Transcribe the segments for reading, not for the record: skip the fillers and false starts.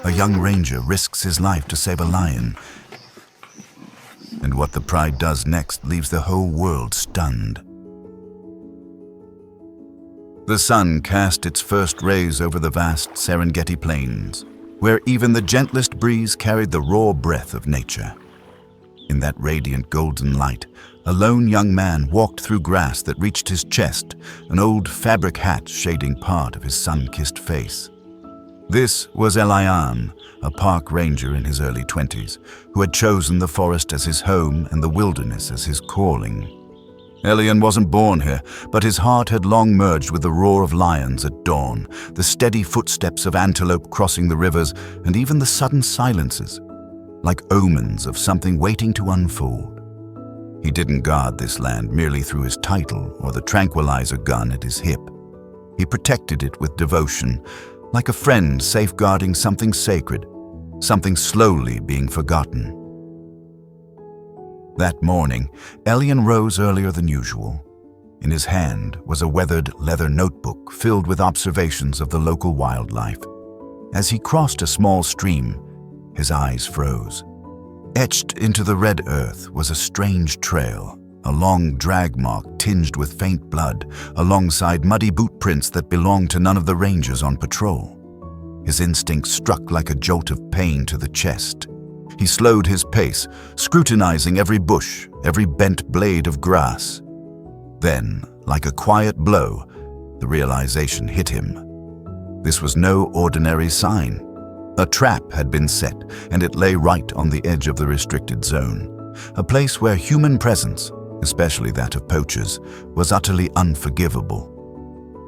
A young ranger risks his life to save a lion, and what the pride does next leaves the whole world stunned. The sun cast its first rays over the vast Serengeti plains, where even the gentlest breeze carried the raw breath of nature. In that radiant golden light, a lone young man walked through grass that reached his chest, an old fabric hat shading part of his sun-kissed face. This was Elian, a park ranger in his early 20s, who had chosen the forest as his home and the wilderness as his calling. Elian wasn't born here, but his heart had long merged with the roar of lions at dawn, the steady footsteps of antelope crossing the rivers, and even the sudden silences, like omens of something waiting to unfold. He didn't guard this land merely through his title or the tranquilizer gun at his hip. He protected it with devotion, like a friend safeguarding something sacred, something slowly being forgotten. That morning, Elian rose earlier than usual. In his hand was a weathered leather notebook filled with observations of the local wildlife. As he crossed a small stream, his eyes froze. Etched into the red earth was a strange trail, a long drag mark tinged with faint blood, alongside muddy boot prints that belonged to none of the rangers on patrol. His instinct struck like a jolt of pain to the chest. He slowed his pace, scrutinizing every bush, every bent blade of grass. Then, like a quiet blow, the realization hit him. This was no ordinary sign. A trap had been set, and it lay right on the edge of the restricted zone, a place where human presence, especially that of poachers, was utterly unforgivable.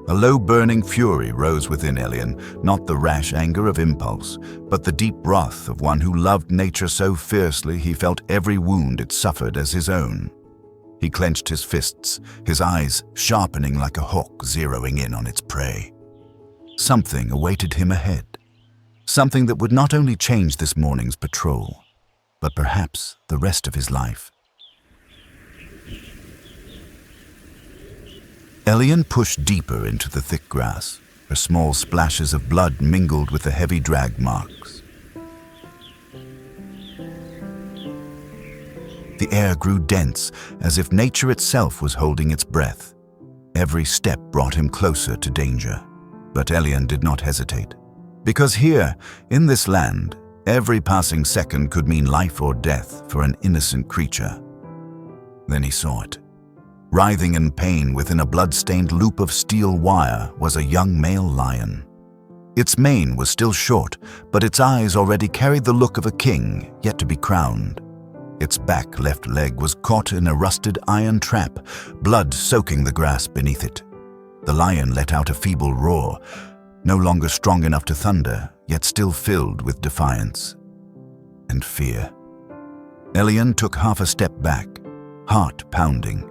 A low burning fury rose within Elian, not the rash anger of impulse, but the deep wrath of one who loved nature so fiercely he felt every wound it suffered as his own. He clenched his fists, his eyes sharpening like a hawk zeroing in on its prey. Something awaited him ahead. Something that would not only change this morning's patrol, but perhaps the rest of his life. Elian pushed deeper into the thick grass, where small splashes of blood mingled with the heavy drag marks. The air grew dense, as if nature itself was holding its breath. Every step brought him closer to danger, but Elian did not hesitate. Because here, in this land, every passing second could mean life or death for an innocent creature. Then he saw it. Writhing in pain within a blood-stained loop of steel wire was a young male lion. Its mane was still short, but its eyes already carried the look of a king yet to be crowned. Its back left leg was caught in a rusted iron trap, blood soaking the grass beneath it. The lion let out a feeble roar, no longer strong enough to thunder, yet still filled with defiance and fear. Elian took half a step back, heart pounding.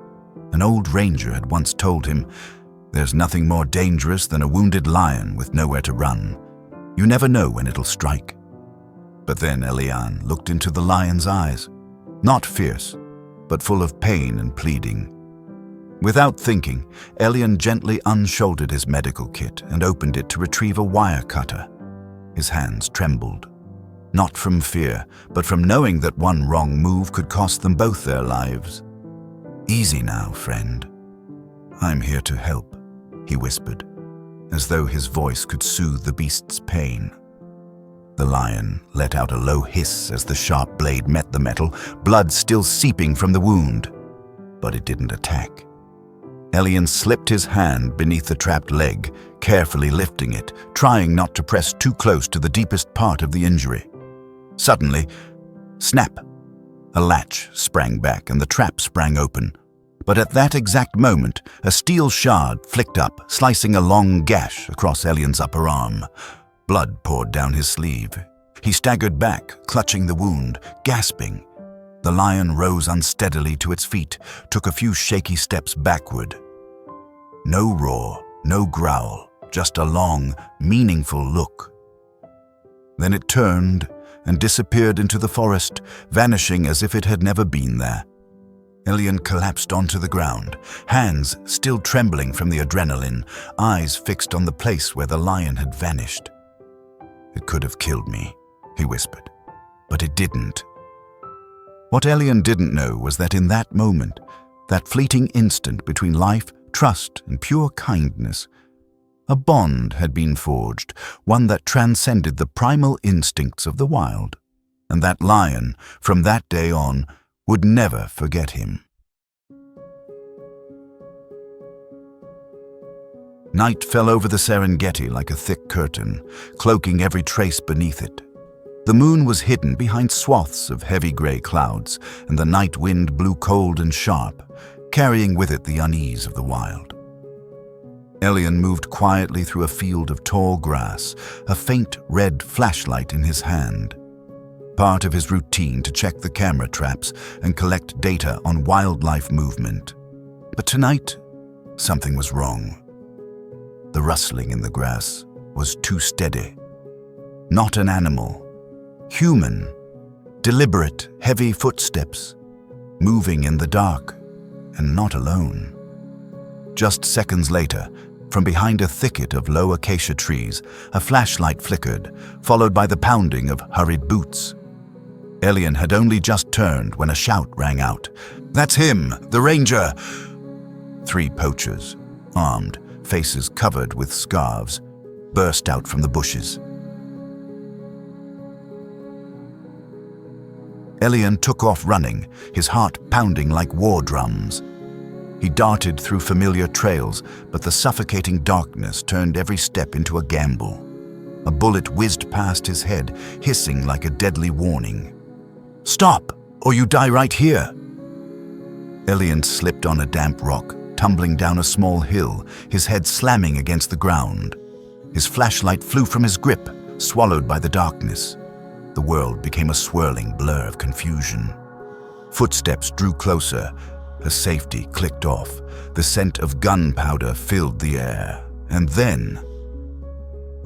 An old ranger had once told him, "There's nothing more dangerous than a wounded lion with nowhere to run. You never know when it'll strike." But then Elian looked into the lion's eyes, not fierce, but full of pain and pleading. Without thinking, Elian gently unshouldered his medical kit and opened it to retrieve a wire cutter. His hands trembled, not from fear, but from knowing that one wrong move could cost them both their lives. "Easy now, friend. I'm here to help," he whispered, as though his voice could soothe the beast's pain. The lion let out a low hiss as the sharp blade met the metal, blood still seeping from the wound. But it didn't attack. Elian slipped his hand beneath the trapped leg, carefully lifting it, trying not to press too close to the deepest part of the injury. Suddenly, snap! A latch sprang back and the trap sprang open. But at that exact moment, a steel shard flicked up, slicing a long gash across Elian's upper arm. Blood poured down his sleeve. He staggered back, clutching the wound, gasping. The lion rose unsteadily to its feet, took a few shaky steps backward. No roar, no growl, just a long, meaningful look. Then it turned and disappeared into the forest, vanishing as if it had never been there. Elian collapsed onto the ground, hands still trembling from the adrenaline, eyes fixed on the place where the lion had vanished. It could have killed me, he whispered. But it didn't. What Elian didn't know was that in that moment, that fleeting instant between life, trust, and pure kindness, a bond had been forged, one that transcended the primal instincts of the wild. And that lion, from that day on, would never forget him. Night fell over the Serengeti like a thick curtain, cloaking every trace beneath it. The moon was hidden behind swaths of heavy grey clouds, and the night wind blew cold and sharp, carrying with it the unease of the wild. Elian moved quietly through a field of tall grass, a faint red flashlight in his hand. Part of his routine to check the camera traps and collect data on wildlife movement. But tonight, something was wrong. The rustling in the grass was too steady. Not an animal. Human. Deliberate, heavy footsteps. Moving in the dark, and not alone. Just seconds later, from behind a thicket of low acacia trees, a flashlight flickered, followed by the pounding of hurried boots. Elian had only just turned when a shout rang out. "That's him, the ranger!" 3 poachers, armed, faces covered with scarves, burst out from the bushes. Elian took off running, his heart pounding like war drums. He darted through familiar trails, but the suffocating darkness turned every step into a gamble. A bullet whizzed past his head, hissing like a deadly warning. "Stop, or you die right here!" Elian slipped on a damp rock, tumbling down a small hill, his head slamming against the ground. His flashlight flew from his grip, swallowed by the darkness. The world became a swirling blur of confusion. Footsteps drew closer. As safety clicked off, the scent of gunpowder filled the air. And then...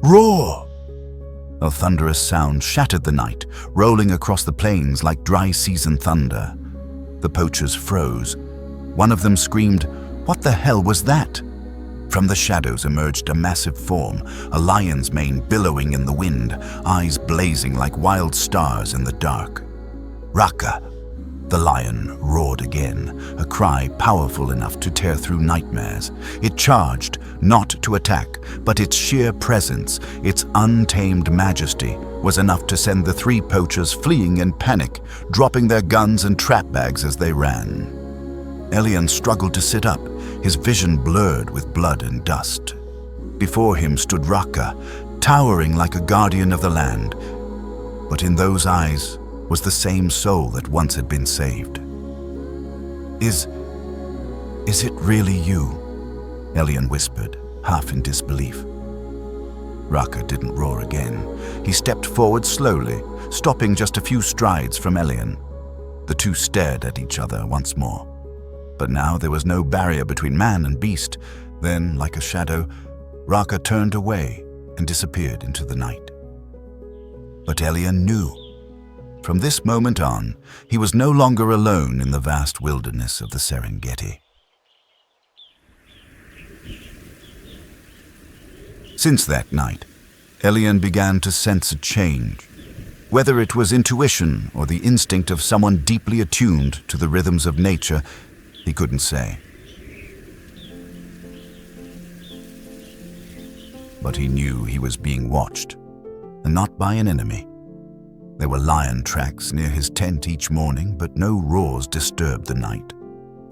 roar! A thunderous sound shattered the night, rolling across the plains like dry season thunder. The poachers froze. One of them screamed, "What the hell was that?" From the shadows emerged a massive form, a lion's mane billowing in the wind, eyes blazing like wild stars in the dark. "Raka!" The lion roared again, a cry powerful enough to tear through nightmares. It charged, not to attack, but its sheer presence, its untamed majesty, was enough to send the 3 poachers fleeing in panic, dropping their guns and trap bags as they ran. Elian struggled to sit up, his vision blurred with blood and dust. Before him stood Raka, towering like a guardian of the land. But in those eyes was the same soul that once had been saved. Is it really you?" Elian whispered, half in disbelief. Raka didn't roar again. He stepped forward slowly, stopping just a few strides from Elian. The two stared at each other once more. But now there was no barrier between man and beast. Then, like a shadow, Raka turned away and disappeared into the night. But Elian knew. From this moment on, he was no longer alone in the vast wilderness of the Serengeti. Since that night, Elian began to sense a change. Whether it was intuition or the instinct of someone deeply attuned to the rhythms of nature, he couldn't say. But he knew he was being watched, and not by an enemy. There were lion tracks near his tent each morning, but no roars disturbed the night.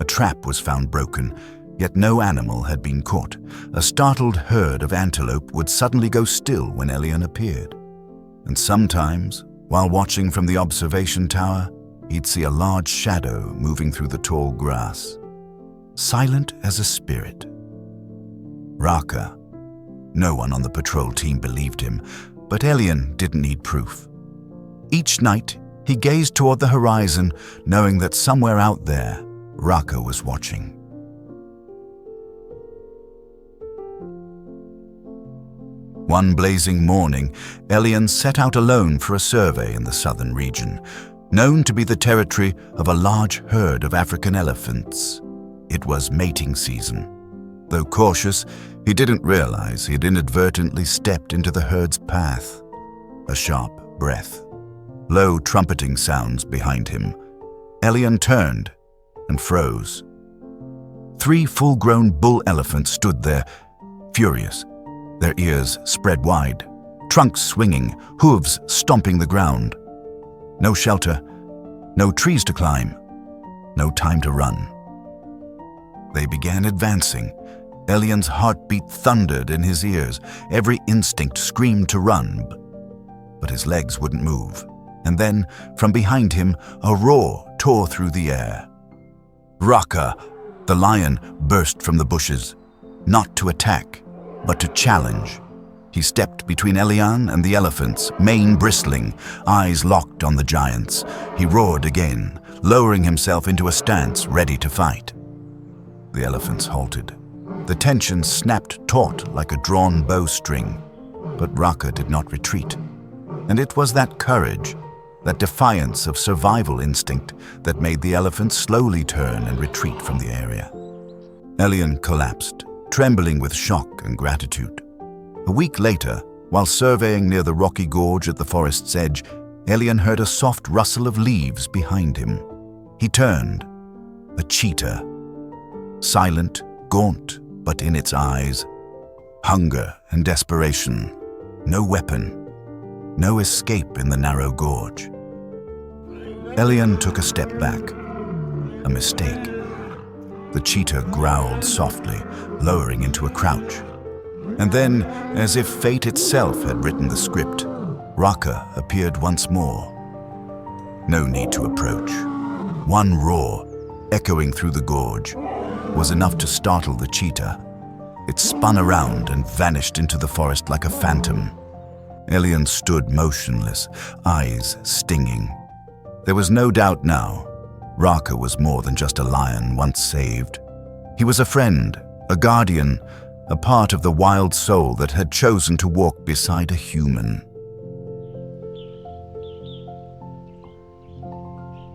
A trap was found broken, yet no animal had been caught. A startled herd of antelope would suddenly go still when Elian appeared. And sometimes, while watching from the observation tower, he'd see a large shadow moving through the tall grass, silent as a spirit. Raka. No one on the patrol team believed him, but Elian didn't need proof. Each night, he gazed toward the horizon, knowing that somewhere out there, Raka was watching. One blazing morning, Elian set out alone for a survey in the southern region, known to be the territory of a large herd of African elephants. It was mating season. Though cautious, he didn't realize he'd inadvertently stepped into the herd's path. A sharp breath. Low trumpeting sounds behind him. Elian turned and froze. 3 full-grown bull elephants stood there, furious, their ears spread wide, trunks swinging, hooves stomping the ground. No shelter, no trees to climb, no time to run. They began advancing. Elian's heartbeat thundered in his ears. Every instinct screamed to run, but his legs wouldn't move. And then, from behind him, a roar tore through the air. Raka, the lion, burst from the bushes, not to attack, but to challenge. He stepped between Elian and the elephants, mane bristling, eyes locked on the giants. He roared again, lowering himself into a stance ready to fight. The elephants halted. The tension snapped taut like a drawn bowstring, but Raka did not retreat. And it was that courage, that defiance of survival instinct, that made the elephants slowly turn and retreat from the area. Elian collapsed, trembling with shock and gratitude. A week later, while surveying near the rocky gorge at the forest's edge, Elian heard a soft rustle of leaves behind him. He turned. A cheetah. Silent, gaunt, but in its eyes, hunger and desperation. No weapon. No escape in the narrow gorge. Elian took a step back. A mistake. The cheetah growled softly, lowering into a crouch. And then, as if fate itself had written the script, Raka appeared once more. No need to approach. One roar, echoing through the gorge, was enough to startle the cheetah. It spun around and vanished into the forest like a phantom. Elian stood motionless, eyes stinging. There was no doubt now. Raka was more than just a lion once saved. He was a friend, a guardian, a part of the wild soul that had chosen to walk beside a human.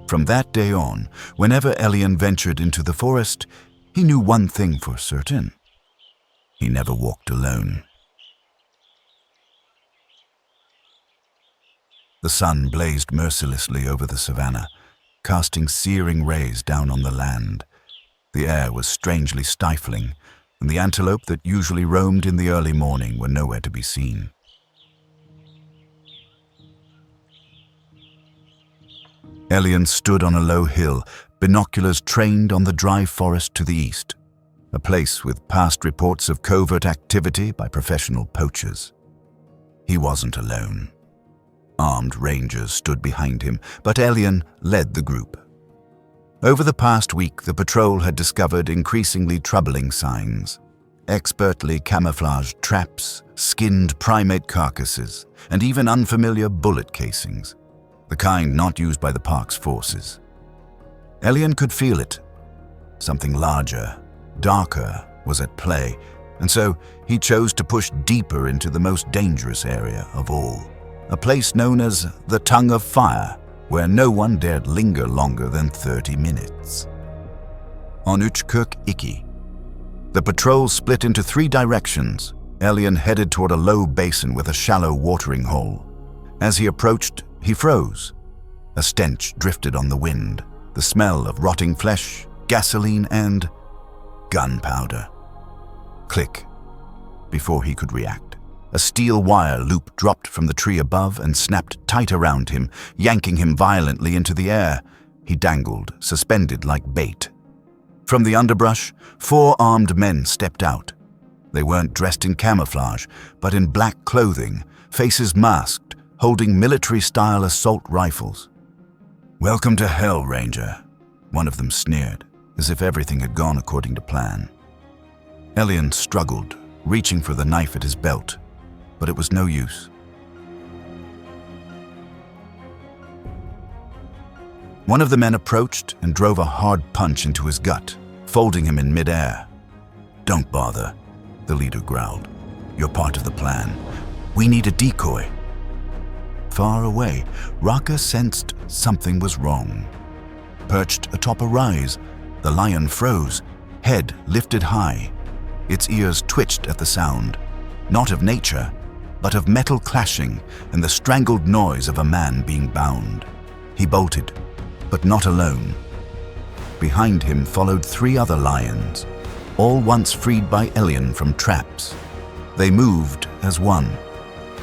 From that day on, whenever Elian ventured into the forest, he knew one thing for certain. He never walked alone. The sun blazed mercilessly over the savannah, casting searing rays down on the land. The air was strangely stifling, and the antelope that usually roamed in the early morning were nowhere to be seen. Elian stood on a low hill, binoculars trained on the dry forest to the east, a place with past reports of covert activity by professional poachers. He wasn't alone. Armed rangers stood behind him, but Elian led the group. Over the past week, the patrol had discovered increasingly troubling signs. Expertly camouflaged traps, skinned primate carcasses, and even unfamiliar bullet casings, the kind not used by the park's forces. Elian could feel it. Something larger, darker was at play, and so he chose to push deeper into the most dangerous area of all. A place known as the Tongue of Fire, where no one dared linger longer than 30 minutes. On Iki, the patrol split into 3 directions. Elian headed toward a low basin with a shallow watering hole. As he approached, he froze. A stench drifted on the wind, the smell of rotting flesh, gasoline, and gunpowder. Click, before he could react. A steel wire loop dropped from the tree above and snapped tight around him, yanking him violently into the air. He dangled, suspended like bait. From the underbrush, 4 armed men stepped out. They weren't dressed in camouflage, but in black clothing, faces masked, holding military-style assault rifles. "Welcome to hell, Ranger," one of them sneered, as if everything had gone according to plan. Elian struggled, reaching for the knife at his belt, but it was no use. One of the men approached and drove a hard punch into his gut, folding him in midair. "Don't bother," the leader growled. "You're part of the plan. We need a decoy." Far away, Raka sensed something was wrong. Perched atop a rise, the lion froze, head lifted high. Its ears twitched at the sound, not of nature, but of metal clashing and the strangled noise of a man being bound. He bolted, but not alone. Behind him followed 3 other lions, all once freed by Elian from traps. They moved as one,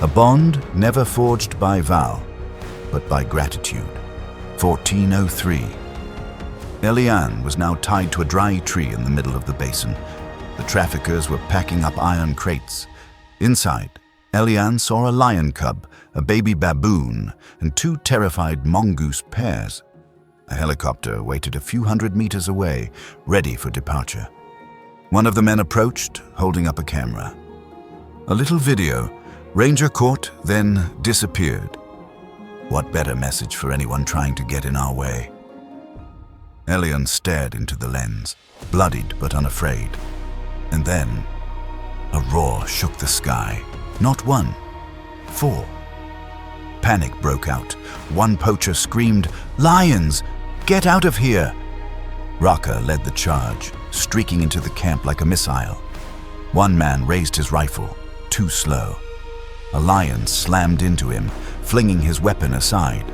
a bond never forged by vow, but by gratitude. 1403. Elian was now tied to a dry tree in the middle of the basin. The traffickers were packing up iron crates. Inside, Elian saw a lion cub, a baby baboon, and 2 terrified mongoose pairs. A helicopter waited a few hundred meters away, ready for departure. One of the men approached, holding up a camera. A little video. Ranger caught, then disappeared. What better message for anyone trying to get in our way? Elian stared into the lens, bloodied but unafraid. And then, a roar shook the sky. Not 1, 4. Panic broke out. One poacher screamed, "Lions! Get out of here!" Raka led the charge, streaking into the camp like a missile. One man raised his rifle, too slow. A lion slammed into him, flinging his weapon aside.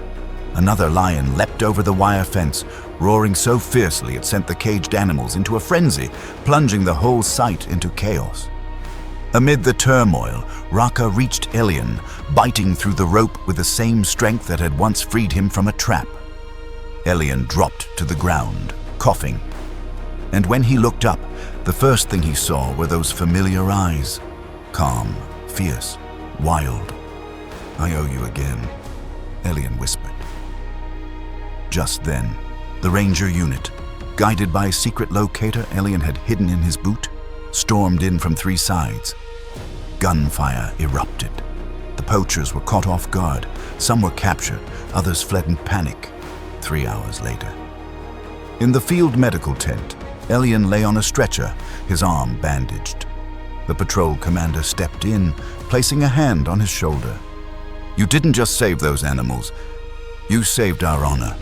Another lion leapt over the wire fence, roaring so fiercely it sent the caged animals into a frenzy, plunging the whole site into chaos. Amid the turmoil, Raka reached Elian, biting through the rope with the same strength that had once freed him from a trap. Elian dropped to the ground, coughing. And when he looked up, the first thing he saw were those familiar eyes. Calm, fierce, wild. "I owe you again," Elian whispered. Just then, the ranger unit, guided by a secret locator Elian had hidden in his boot, stormed in from 3 sides. Gunfire erupted. The poachers were caught off guard. Some were captured, others fled in panic. 3 hours later. In the field medical tent, Elian lay on a stretcher, his arm bandaged. The patrol commander stepped in, placing a hand on his shoulder. "You didn't just save those animals. You saved our honor."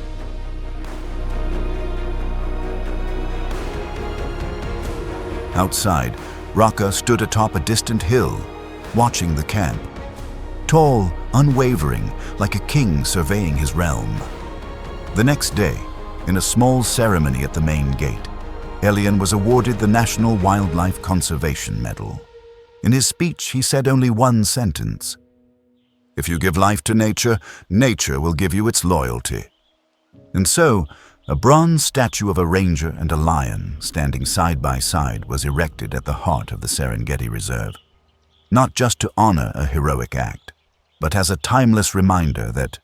Outside, Raka stood atop a distant hill, watching the camp. Tall, unwavering, like a king surveying his realm. The next day, in a small ceremony at the main gate, Elian was awarded the National Wildlife Conservation Medal. In his speech, he said only 1 sentence. "If you give life to nature, nature will give you its loyalty." And so, a bronze statue of a ranger and a lion, standing side by side, was erected at the heart of the Serengeti Reserve. Not just to honor a heroic act, but as a timeless reminder that,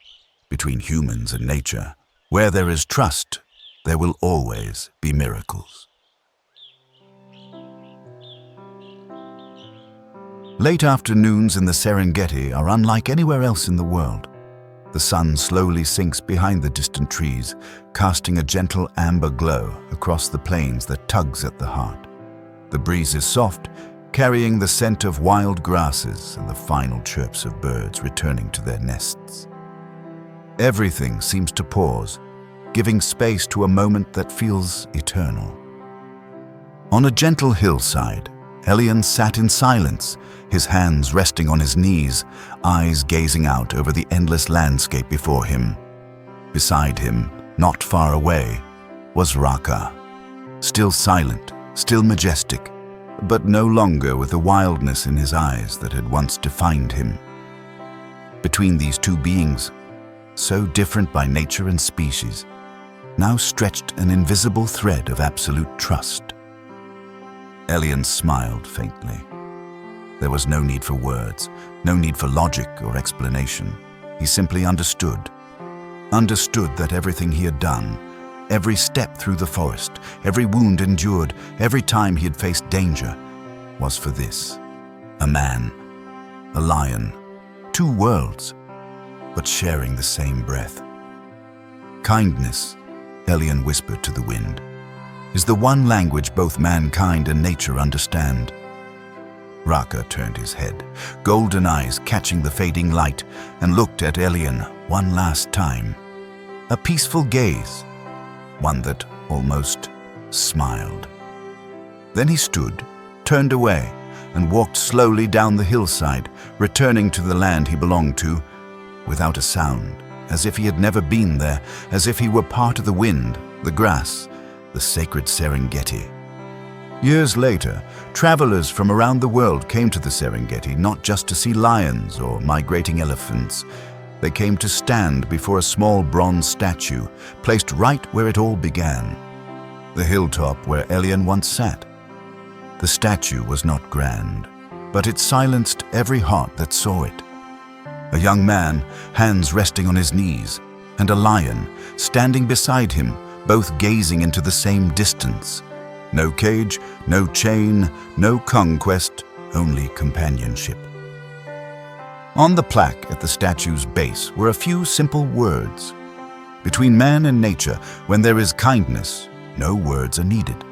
between humans and nature, where there is trust, there will always be miracles. Late afternoons in the Serengeti are unlike anywhere else in the world. The sun slowly sinks behind the distant trees, casting a gentle amber glow across the plains that tugs at the heart. The breeze is soft, carrying the scent of wild grasses and the final chirps of birds returning to their nests. Everything seems to pause, giving space to a moment that feels eternal. On a gentle hillside, Elian sat in silence, his hands resting on his knees, eyes gazing out over the endless landscape before him. Beside him, not far away, was Raka, still silent, still majestic, but no longer with the wildness in his eyes that had once defined him. Between these 2 beings, so different by nature and species, now stretched an invisible thread of absolute trust. Elian smiled faintly. There was no need for words, no need for logic or explanation. He simply understood. Understood that everything he had done, every step through the forest, every wound endured, every time he had faced danger, was for this. A man, a lion, 2 worlds, but sharing the same breath. Kindness, Elian whispered to the wind, is the one language both mankind and nature understand. Raka turned his head, golden eyes catching the fading light, and looked at Elian one last time. A peaceful gaze, one that almost smiled. Then he stood, turned away, and walked slowly down the hillside, returning to the land he belonged to, without a sound, as if he had never been there, as if he were part of the wind, the grass, the sacred Serengeti. Years later, travelers from around the world came to the Serengeti not just to see lions or migrating elephants. They came to stand before a small bronze statue placed right where it all began, the hilltop where Elian once sat. The statue was not grand, but it silenced every heart that saw it. A young man, hands resting on his knees, and a lion standing beside him, both gazing into the same distance. No cage, no chain, no conquest, only companionship. On the plaque at the statue's base were a few simple words. Between man and nature, when there is kindness, no words are needed.